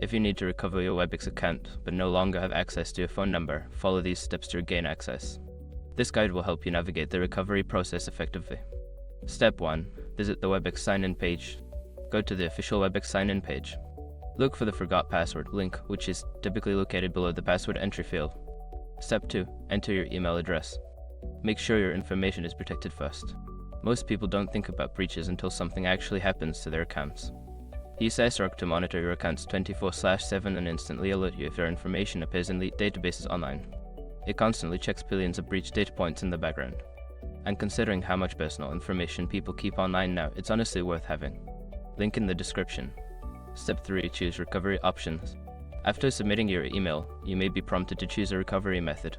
If you need to recover your Webex account but no longer have access to your phone number, follow these steps to regain access. This guide will help you navigate the recovery process effectively. Step 1. Visit the Webex sign-in page. Go to the official Webex sign-in page. Look for the Forgot Password link, which is typically located below the password entry field. Step 2. Enter your email address. Make sure your information is protected first. Most people don't think about breaches until something actually happens to their accounts. Use CyberArk to monitor your accounts 24/7 and instantly alert you if your information appears in leaked databases online. It constantly checks billions of breach data points in the background. And considering how much personal information people keep online now, it's honestly worth having. Link in the description. Step 3. Choose recovery options. After submitting your email, you may be prompted to choose a recovery method.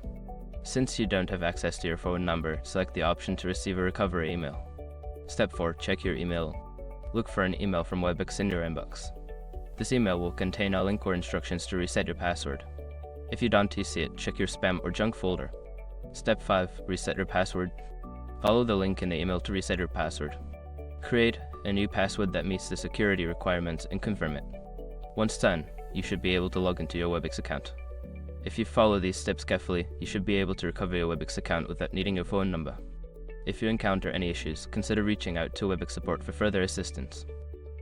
Since you don't have access to your phone number, select the option to receive a recovery email. Step 4. Check your email. Look for an email from Webex in your inbox. This email will contain a link or instructions to reset your password. If you don't see it, check your spam or junk folder. Step 5. Reset your password. Follow the link in the email to reset your password. Create a new password that meets the security requirements and confirm it. Once done, you should be able to log into your Webex account. If you follow these steps carefully, you should be able to recover your Webex account without needing your phone number. If you encounter any issues, consider reaching out to Webex support for further assistance.